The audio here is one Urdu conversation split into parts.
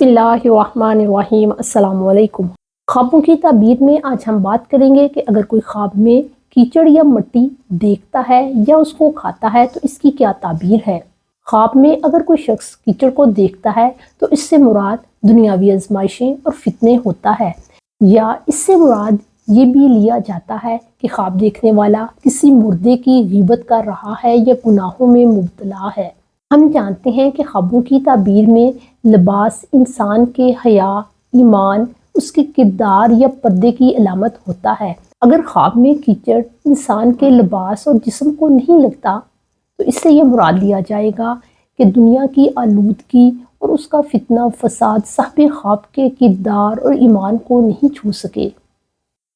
بسم اللہ الرحمن الرحیم۔ السلام علیکم۔ خوابوں کی تعبیر میں آج ہم بات کریں گے کہ اگر کوئی خواب میں کیچڑ یا مٹی دیکھتا ہے یا اس کو کھاتا ہے تو اس کی کیا تعبیر ہے۔ خواب میں اگر کوئی شخص کیچڑ کو دیکھتا ہے تو اس سے مراد دنیاوی آزمائشیں اور فتنے ہوتا ہے، یا اس سے مراد یہ بھی لیا جاتا ہے کہ خواب دیکھنے والا کسی مردے کی غیبت کر رہا ہے یا گناہوں میں مبتلا ہے۔ ہم جانتے ہیں کہ خوابوں کی تعبیر میں لباس انسان کے حیا، ایمان، اس کے کردار یا پردے کی علامت ہوتا ہے۔ اگر خواب میں کیچڑ انسان کے لباس اور جسم کو نہیں لگتا تو اس سے یہ مراد لیا جائے گا کہ دنیا کی آلودگی اور اس کا فتنہ فساد صاحب خواب کے کردار اور ایمان کو نہیں چھو سکے۔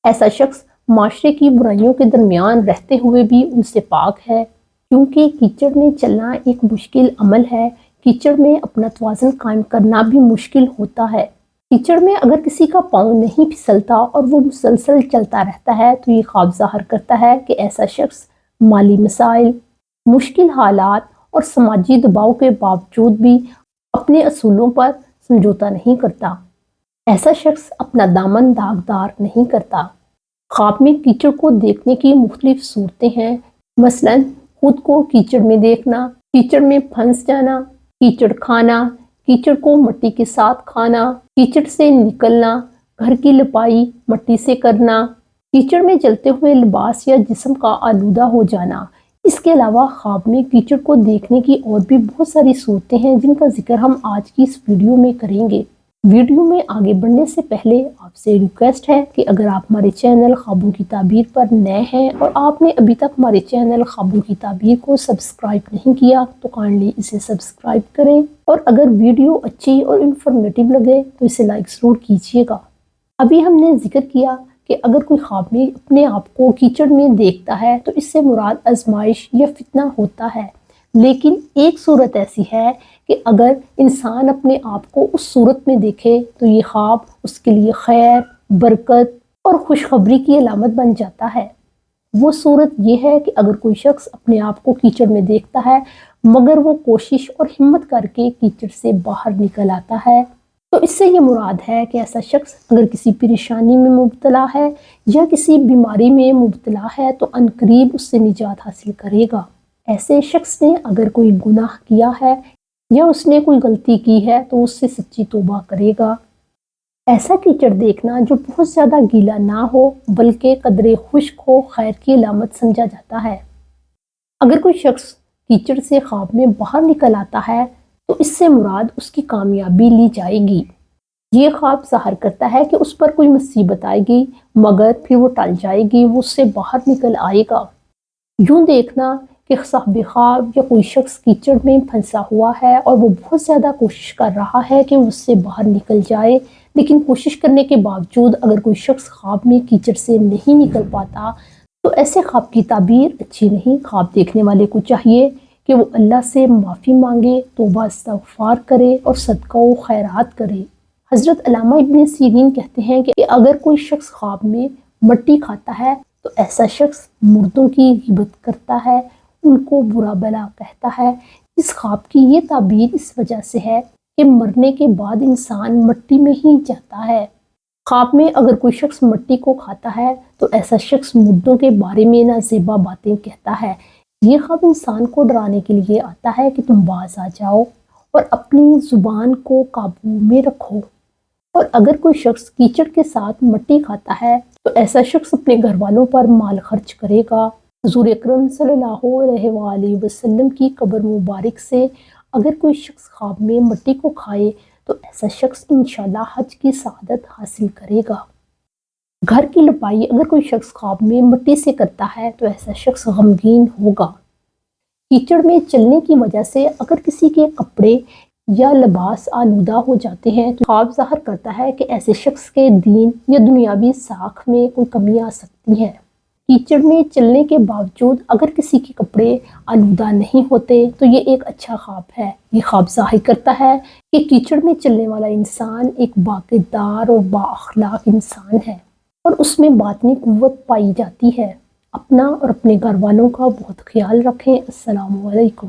ایسا شخص معاشرے کی برائیوں کے درمیان رہتے ہوئے بھی ان سے پاک ہے، کیونکہ کیچڑ میں چلنا ایک مشکل عمل ہے۔ کیچڑ میں اپنا توازن قائم کرنا بھی مشکل ہوتا ہے۔ کیچڑ میں اگر کسی کا پاؤں نہیں پھسلتا اور وہ مسلسل چلتا رہتا ہے تو یہ خواب ظاہر کرتا ہے کہ ایسا شخص مالی مسائل، مشکل حالات اور سماجی دباؤ کے باوجود بھی اپنے اصولوں پر سمجھوتا نہیں کرتا۔ ایسا شخص اپنا دامن داغدار نہیں کرتا۔ خواب میں کیچڑ کو دیکھنے کی مختلف صورتیں ہیں، مثلاً خود کو کیچڑ میں دیکھنا، کیچڑ میں پھنس جانا، کیچڑ کھانا، کیچڑ کو مٹی کے ساتھ کھانا، کیچڑ سے نکلنا، گھر کی لپائی مٹی سے کرنا، کیچڑ میں جلتے ہوئے لباس یا جسم کا آلودہ ہو جانا۔ اس کے علاوہ خواب میں کیچڑ کو دیکھنے کی اور بھی بہت ساری صورتیں ہیں جن کا ذکر ہم آج کی اس ویڈیو میں کریں گے۔ ویڈیو میں آگے بڑھنے سے پہلے آپ سے ریکویسٹ ہے کہ اگر آپ ہمارے چینل خوابوں کی تعبیر پر نئے ہیں اور آپ نے ابھی تک ہمارے چینل خوابوں کی تعبیر کو سبسکرائب نہیں کیا تو کائنڈلی اسے سبسکرائب کریں، اور اگر ویڈیو اچھی اور انفارمیٹیو لگے تو اسے لائک ضرور کیجیے گا۔ ابھی ہم نے ذکر کیا کہ اگر کوئی خواب میں اپنے آپ کو کیچڑ میں دیکھتا ہے تو اس سے مراد آزمائش یا فتنہ ہوتا ہے، لیکن ایک صورت ایسی ہے کہ اگر انسان اپنے آپ کو اس صورت میں دیکھے تو یہ خواب اس کے لیے خیر، برکت اور خوشخبری کی علامت بن جاتا ہے۔ وہ صورت یہ ہے کہ اگر کوئی شخص اپنے آپ کو کیچڑ میں دیکھتا ہے مگر وہ کوشش اور ہمت کر کے کیچڑ سے باہر نکل آتا ہے تو اس سے یہ مراد ہے کہ ایسا شخص اگر کسی پریشانی میں مبتلا ہے یا کسی بیماری میں مبتلا ہے تو عنقریب اس سے نجات حاصل کرے گا۔ ایسے شخص نے اگر کوئی گناہ کیا ہے یا اس نے کوئی غلطی کی ہے تو اس سے سچی توبہ کرے گا۔ ایسا کیچڑ دیکھنا جو بہت زیادہ گیلا نہ ہو بلکہ قدرے خشک ہو خیر کی علامت سمجھا جاتا ہے۔ اگر کوئی شخص کیچڑ سے خواب میں باہر نکل آتا ہے تو اس سے مراد اس کی کامیابی لی جائے گی۔ یہ خواب ظاہر کرتا ہے کہ اس پر کوئی مصیبت آئے گی مگر پھر وہ ٹل جائے گی، وہ اس سے باہر نکل آئے گا۔ یوں دیکھنا کہ صاحب خواب یا کوئی شخص کیچڑ میں پھنسا ہوا ہے اور وہ بہت زیادہ کوشش کر رہا ہے کہ وہ اس سے باہر نکل جائے، لیکن کوشش کرنے کے باوجود اگر کوئی شخص خواب میں کیچڑ سے نہیں نکل پاتا تو ایسے خواب کی تعبیر اچھی نہیں۔ خواب دیکھنے والے کو چاہیے کہ وہ اللہ سے معافی مانگے، توبہ استغفار کرے اور صدقہ و خیرات کرے۔ حضرت علامہ ابن سیرین کہتے ہیں کہ اگر کوئی شخص خواب میں مٹی کھاتا ہے تو ایسا شخص مردوں کی غیبت کرتا ہے، ان کو برا بھلا کہتا ہے۔ اس خواب کی یہ تعبیر اس وجہ سے ہے کہ مرنے کے بعد انسان مٹی میں ہی جاتا ہے۔ خواب میں اگر کوئی شخص مٹی کو کھاتا ہے تو ایسا شخص مردوں کے بارے میں نازیبا باتیں کہتا ہے۔ یہ خواب انسان کو ڈرانے کے لیے آتا ہے کہ تم باز آ جاؤ اور اپنی زبان کو قابو میں رکھو۔ اور اگر کوئی شخص کیچڑ کے ساتھ مٹی کھاتا ہے تو ایسا شخص اپنے گھر والوں پر مال خرچ کرے گا۔ حضور اکرم صلی اللہ علیہ وآلہ وسلم کی قبر مبارک سے اگر کوئی شخص خواب میں مٹی کو کھائے تو ایسا شخص انشاءاللہ حج کی سعادت حاصل کرے گا۔ گھر کی لپائی اگر کوئی شخص خواب میں مٹی سے کرتا ہے تو ایسا شخص غمگین ہوگا۔ کیچڑ میں چلنے کی وجہ سے اگر کسی کے کپڑے یا لباس آلودہ ہو جاتے ہیں تو خواب ظاہر کرتا ہے کہ ایسے شخص کے دین یا دنیاوی ساکھ میں کوئی کمی آ سکتی ہے۔ کیچڑ میں چلنے کے باوجود اگر کسی کے کپڑے آلودہ نہیں ہوتے تو یہ ایک اچھا خواب ہے۔ یہ خواب ظاہر کرتا ہے کہ کیچڑ میں چلنے والا انسان ایک باکردار اور با اخلاق انسان ہے اور اس میں باطنی قوت پائی جاتی ہے۔ اپنا اور اپنے گھر والوں کا بہت خیال رکھیں۔ السلام علیکم۔